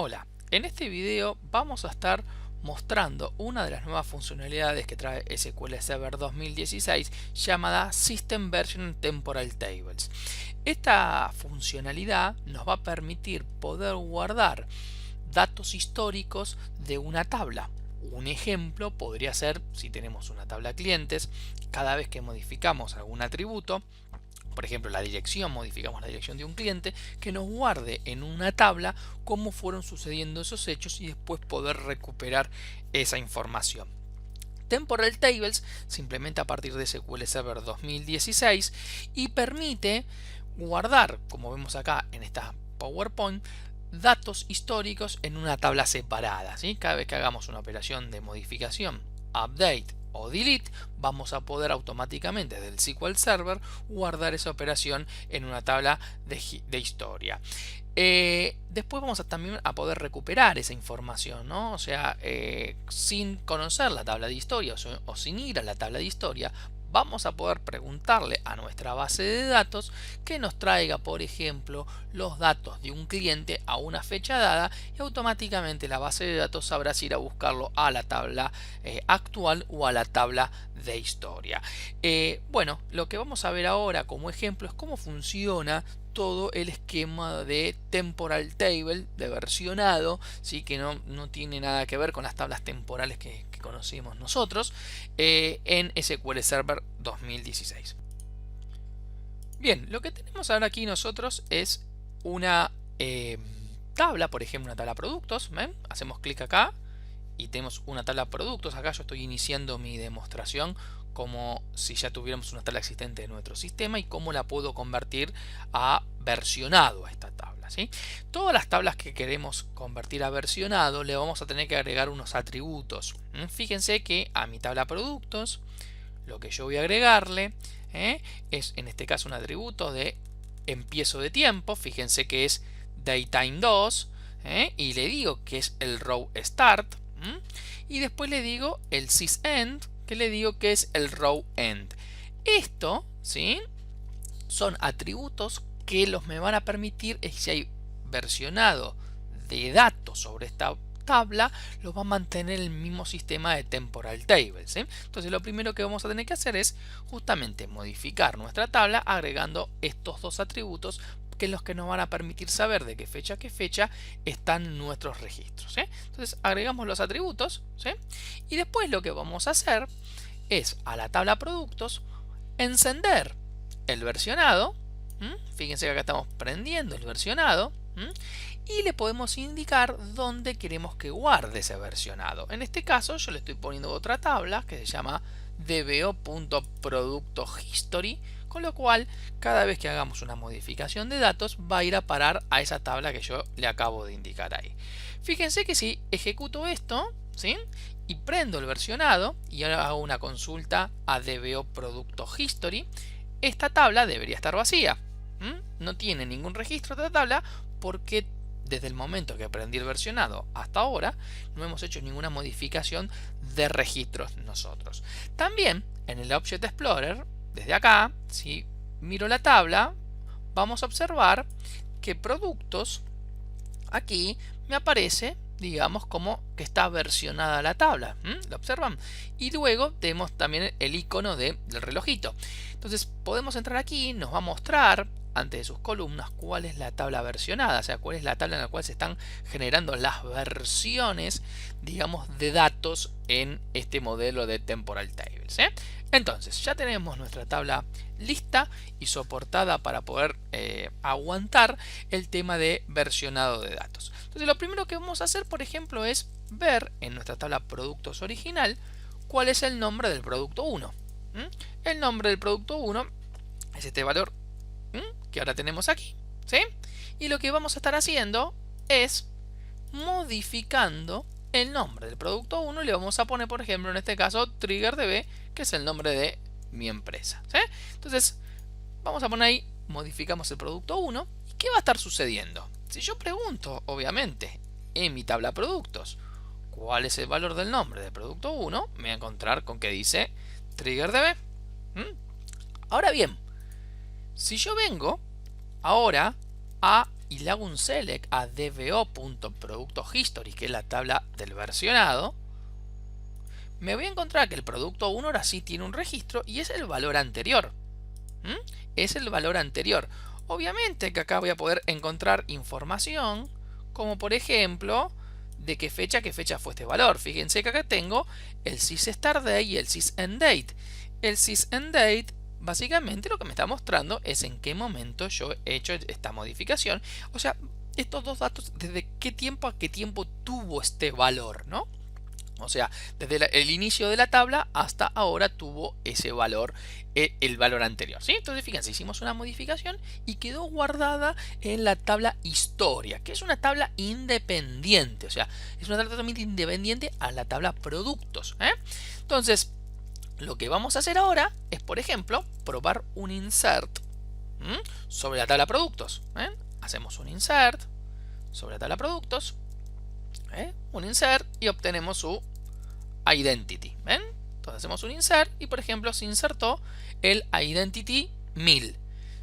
Hola, en este video vamos a estar mostrando una de las nuevas funcionalidades que trae SQL Server 2016 llamada System Version Temporal Tables. Esta funcionalidad nos va a permitir poder guardar datos históricos de una tabla. Un ejemplo podría ser, si tenemos una tabla de clientes, cada vez que modificamos algún atributo, por ejemplo la dirección, modificamos la dirección de un cliente, que nos guarde en una tabla cómo fueron sucediendo esos hechos y después poder recuperar esa información. Temporal Tables se implementa a partir de SQL Server 2016 y permite guardar, como vemos acá en esta PowerPoint, datos históricos en una tabla separada, ¿sí? Cada vez que hagamos una operación de modificación, update o delete, vamos a poder automáticamente desde el SQL Server guardar esa operación en una tabla de historia. Después vamos también a poder recuperar esa información, ¿no? O sea, sin conocer la tabla de historia o sin ir a la tabla de historia, vamos a poder preguntarle a nuestra base de datos que nos traiga, por ejemplo, los datos de un cliente a una fecha dada y automáticamente la base de datos sabrá si ir a buscarlo a la tabla actual o a la tabla de historia. Bueno, lo que vamos a ver ahora como ejemplo es cómo funciona todo el esquema de temporal table, de versionado, ¿sí? Que no tiene nada que ver con las tablas temporales que conocimos nosotros en SQL Server 2016. Bien, lo que tenemos ahora aquí nosotros es una tabla, por ejemplo una tabla productos. ¿Ven? Hacemos clic acá y tenemos una tabla productos. Acá yo estoy iniciando mi demostración como si ya tuviéramos una tabla existente de nuestro sistema y cómo la puedo convertir a versionado a esta tabla, ¿sí? Todas las tablas que queremos convertir a versionado le vamos a tener que agregar unos atributos. Fíjense que a mi tabla productos lo que yo voy a agregarle es en este caso un atributo de empiezo de tiempo. Fíjense que es daytime 2 y le digo que es el row start y después le digo el sysend, que le digo que es el row end. Esto, ¿sí? Son atributos que me van a permitir, si hay versionado de datos sobre esta tabla, los va a mantener el mismo sistema de temporal tables, ¿sí? Entonces lo primero que vamos a tener que hacer es justamente modificar nuestra tabla agregando estos dos atributos que es los que nos van a permitir saber de qué fecha están nuestros registros, ¿sí? Entonces agregamos los atributos, ¿sí? Y después lo que vamos a hacer es a la tabla productos encender el versionado. Fíjense que acá estamos prendiendo el versionado y le podemos indicar dónde queremos que guarde ese versionado. En este caso yo le estoy poniendo otra tabla que se llama dbo.productohistory, con lo cual cada vez que hagamos una modificación de datos va a ir a parar a esa tabla que yo le acabo de indicar ahí. Fíjense que si ejecuto esto, ¿sí? Y prendo el versionado y ahora hago una consulta a dbo.productohistory, esta tabla debería estar vacía. No tiene ningún registro de la tabla porque desde el momento que prendí el versionado hasta ahora no hemos hecho ninguna modificación de registros nosotros. También en el Object Explorer, desde acá, si miro la tabla, vamos a observar que productos aquí me aparece, digamos, como que está versionada la tabla. ¿Lo observan? Y luego tenemos también el icono del relojito. Entonces podemos entrar aquí, nos va a mostrar antes de sus columnas cuál es la tabla versionada, o sea, cuál es la tabla en la cual se están generando las versiones, digamos, de datos en este modelo de temporal tables. Entonces ya tenemos nuestra tabla lista y soportada para poder aguantar el tema de versionado de datos. Entonces lo primero que vamos a hacer, por ejemplo, es ver en nuestra tabla productos original cuál es el nombre del producto 1. El nombre del producto 1 es este valor que ahora tenemos aquí, ¿sí? Y lo que vamos a estar haciendo es modificando el nombre del producto 1 y le vamos a poner, por ejemplo, en este caso TriggerDB, que es el nombre de mi empresa, ¿sí? Entonces vamos a poner ahí, modificamos el producto 1 y ¿qué va a estar sucediendo? Si yo pregunto, obviamente, en mi tabla productos cuál es el valor del nombre del producto 1, me voy a encontrar con que dice TriggerDB. Ahora bien, si yo vengo ahora a y le hago un select a dbo.productohistory, que es la tabla del versionado, me voy a encontrar que el producto 1 ahora sí tiene un registro y es el valor anterior. Es el valor anterior. Obviamente que acá voy a poder encontrar información, como por ejemplo, de qué fecha fue este valor. Fíjense que acá tengo el sysStartDate y el sysEndDate. El sysEndDate básicamente lo que me está mostrando es en qué momento yo he hecho esta modificación. O sea, estos dos datos, desde qué tiempo a qué tiempo tuvo este valor, ¿no? O sea, desde el inicio de la tabla hasta ahora tuvo ese valor, el valor anterior, ¿sí? Entonces, fíjense, hicimos una modificación y quedó guardada en la tabla historia, que es una tabla independiente. O sea, es una tabla totalmente independiente a la tabla productos, ¿eh? Entonces, lo que vamos a hacer ahora es, por ejemplo, probar un insert sobre la tabla productos. Hacemos un insert sobre la tabla productos. Un insert y obtenemos su identity. ¿Ven? Entonces hacemos un insert y por ejemplo se insertó el identity 1000.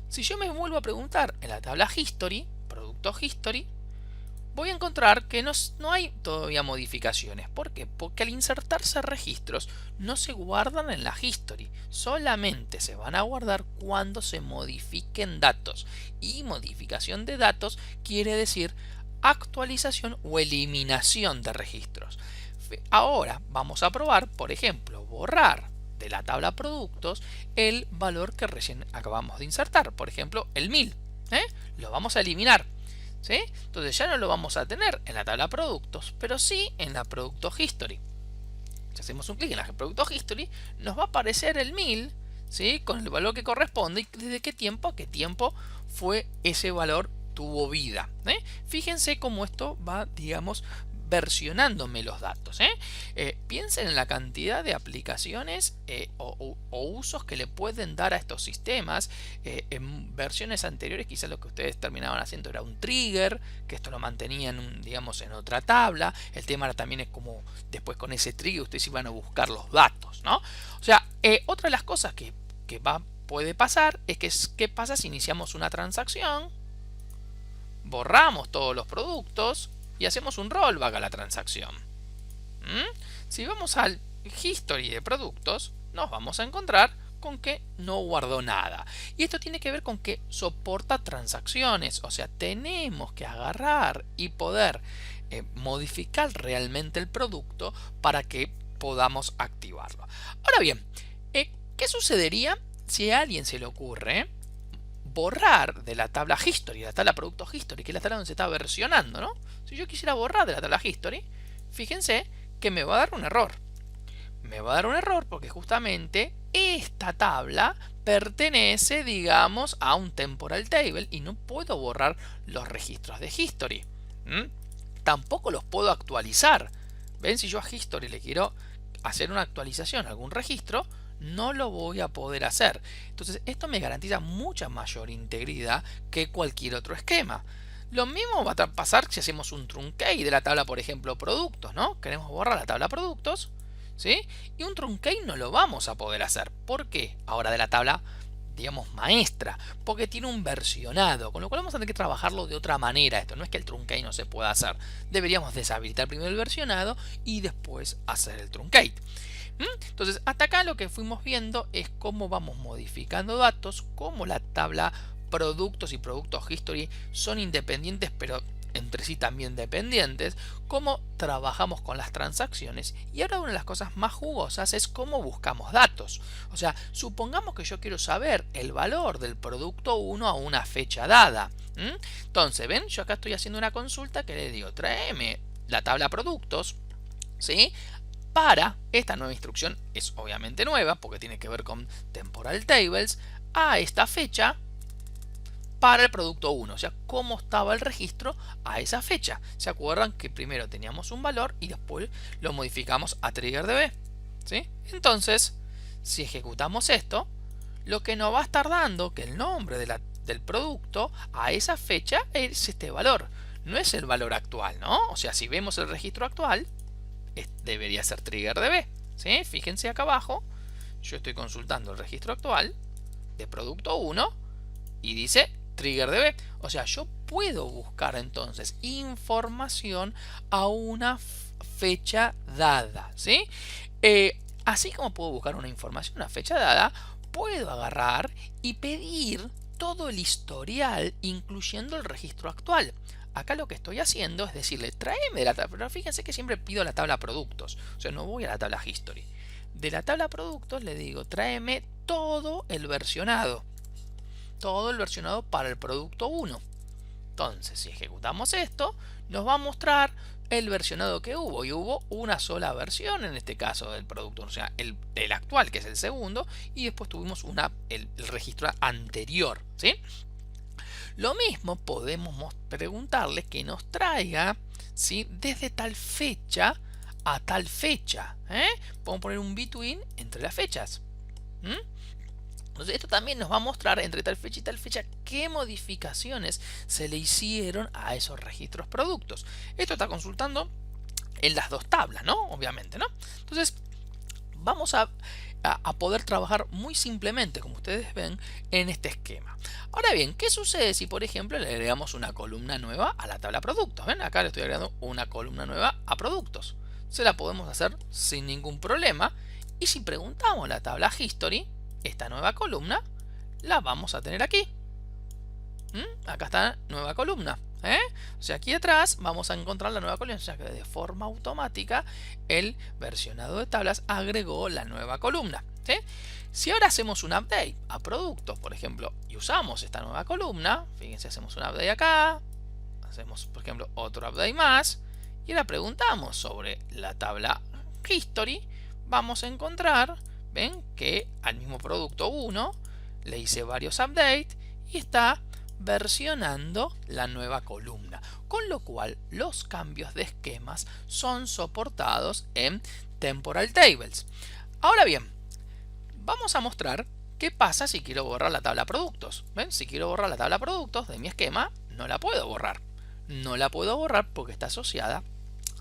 Si yo me vuelvo a preguntar en la tabla history, producto history, voy a encontrar que no hay todavía modificaciones. ¿Por qué? Porque al insertarse registros no se guardan en la history, solamente se van a guardar cuando se modifiquen datos. Y modificación de datos quiere decir actualización o eliminación de registros. Ahora vamos a probar, por ejemplo, borrar de la tabla productos el valor que recién acabamos de insertar, por ejemplo el 1000. Lo vamos a eliminar, ¿sí? Entonces ya no lo vamos a tener en la tabla productos, pero sí en la producto history. Si hacemos un clic en la producto history, nos va a aparecer el 1000, ¿sí? Con el valor que corresponde y desde qué tiempo a qué tiempo fue ese valor tuvo vida. Fíjense cómo esto va, digamos, versionándome los datos. Piensen en la cantidad de aplicaciones o usos que le pueden dar a estos sistemas. En versiones anteriores quizás lo que ustedes terminaban haciendo era un trigger, que esto lo mantenían, digamos, en otra tabla. El tema también es como después con ese trigger ustedes iban a buscar los datos, ¿no? O sea, otra de las cosas que puede pasar es que ¿qué pasa si iniciamos una transacción? Borramos todos los productos y hacemos un rollback a la transacción. Si vamos al history de productos, nos vamos a encontrar con que no guardó nada. Y esto tiene que ver con que soporta transacciones. O sea, tenemos que agarrar y poder modificar realmente el producto para que podamos activarlo. Ahora bien, ¿qué sucedería si a alguien se le ocurre borrar de la tabla history, la tabla producto history, que es la tabla donde se está versionando, ¿no? Si yo quisiera borrar de la tabla history, fíjense que me va a dar un error. Me va a dar un error porque justamente esta tabla pertenece, digamos, a un temporal table y no puedo borrar los registros de history. Tampoco los puedo actualizar. ¿Ven? Si yo a history le quiero hacer una actualización a algún registro, no lo voy a poder hacer. Entonces esto me garantiza mucha mayor integridad que cualquier otro esquema. Lo mismo va a pasar si hacemos un truncate de la tabla, por ejemplo, productos, ¿no? Queremos borrar la tabla productos, ¿sí? Y un truncate no lo vamos a poder hacer. ¿Por qué? Ahora de la tabla, digamos, maestra, porque tiene un versionado, con lo cual vamos a tener que trabajarlo de otra manera. Esto no es que el truncate no se pueda hacer. Deberíamos deshabilitar primero el versionado y después hacer el truncate. Entonces, hasta acá lo que fuimos viendo es cómo vamos modificando datos, cómo la tabla productos y productos history son independientes, pero entre sí también dependientes, cómo trabajamos con las transacciones. Y ahora una de las cosas más jugosas es cómo buscamos datos. O sea, supongamos que yo quiero saber el valor del producto 1 a una fecha dada. Entonces, ven, yo acá estoy haciendo una consulta que le digo, tráeme la tabla productos, ¿sí? Para esta nueva instrucción, es obviamente nueva porque tiene que ver con temporal tables, a esta fecha para el producto 1, o sea, cómo estaba el registro a esa fecha. ¿Se acuerdan que primero teníamos un valor y después lo modificamos a triggerDB? ¿Sí? Entonces, si ejecutamos esto, lo que nos va a estar dando que el nombre del producto a esa fecha es este valor, no es el valor actual, ¿no? O sea, si vemos el registro actual, debería ser triggerDB, ¿sí? Fíjense acá abajo, yo estoy consultando el registro actual de producto 1 y dice triggerDB. O sea, yo puedo buscar entonces información a una fecha dada, ¿sí? Así como puedo buscar una información a una fecha dada, puedo agarrar y pedir todo el historial, incluyendo el registro actual. Acá lo que estoy haciendo es decirle, tráeme de la tabla, pero fíjense que siempre pido la tabla productos, o sea, no voy a la tabla history. De la tabla productos le digo, tráeme todo el versionado para el producto 1. Entonces, si ejecutamos esto, nos va a mostrar el versionado que hubo, y hubo una sola versión en este caso del producto, o sea, el actual, que es el segundo, y después tuvimos el registro anterior, ¿sí? Lo mismo podemos preguntarle que nos traiga, ¿sí?, desde tal fecha a tal fecha. Podemos poner un between entre las fechas. Entonces esto también nos va a mostrar entre tal fecha y tal fecha qué modificaciones se le hicieron a esos registros productos. Esto está consultando en las dos tablas, ¿no? Obviamente, ¿no? Entonces vamos a poder trabajar muy simplemente, como ustedes ven, en este esquema. Ahora bien, ¿qué sucede si, por ejemplo, le agregamos una columna nueva a la tabla productos? ¿Ven? Acá le estoy agregando una columna nueva a productos. Se la podemos hacer sin ningún problema. Y si preguntamos la tabla history, esta nueva columna la vamos a tener aquí. Acá está nueva columna. O sea, aquí atrás vamos a encontrar la nueva columna. O sea que de forma automática el versionado de tablas agregó la nueva columna. ¿Sí? Si ahora hacemos un update a productos, por ejemplo, y usamos esta nueva columna, fíjense, hacemos un update acá, hacemos, por ejemplo, otro update más, y ahora preguntamos sobre la tabla history, vamos a encontrar, ven, que al mismo producto 1 le hice varios updates y está versionando la nueva columna, con lo cual los cambios de esquemas son soportados en Temporal Tables. Ahora bien, vamos a mostrar qué pasa si quiero borrar la tabla productos. ¿Ven? Si quiero borrar la tabla productos de mi esquema, no la puedo borrar. No la puedo borrar porque está asociada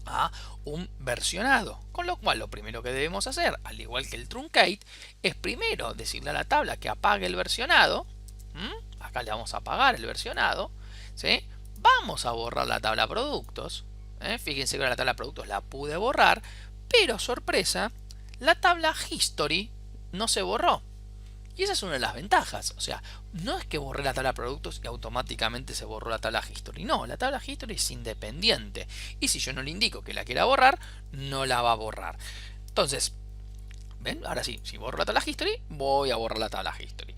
a un versionado, con lo cual lo primero que debemos hacer, al igual que el truncate, es primero decirle a la tabla que apague el versionado. Acá le vamos a apagar el versionado, ¿sí? Vamos a borrar la tabla productos. Fíjense que ahora la tabla productos la pude borrar, pero sorpresa, la tabla history no se borró. Y esa es una de las ventajas. O sea, no es que borré la tabla productos y automáticamente se borró la tabla history. No, la tabla history es independiente. Y si yo no le indico que la quiera borrar, no la va a borrar. Entonces, ¿ven? Ahora sí, si borro la tabla history, voy a borrar la tabla history.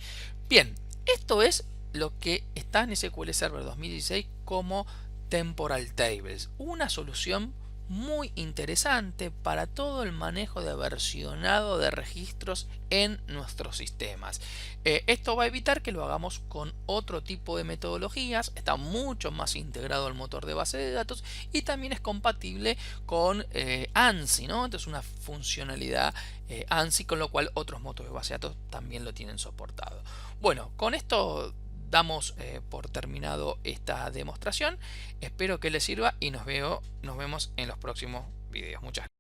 Bien, esto es lo que está en SQL Server 2016 como Temporal Tables. Una solución muy interesante para todo el manejo de versionado de registros en nuestros sistemas. Esto va a evitar que lo hagamos con otro tipo de metodologías. Está mucho más integrado al motor de base de datos y también es compatible con ANSI, ¿no? Entonces una funcionalidad ANSI, con lo cual otros motores de base de datos también lo tienen soportado. Bueno, con esto damos por terminado esta demostración. Espero que les sirva y nos vemos en los próximos videos. Muchas gracias.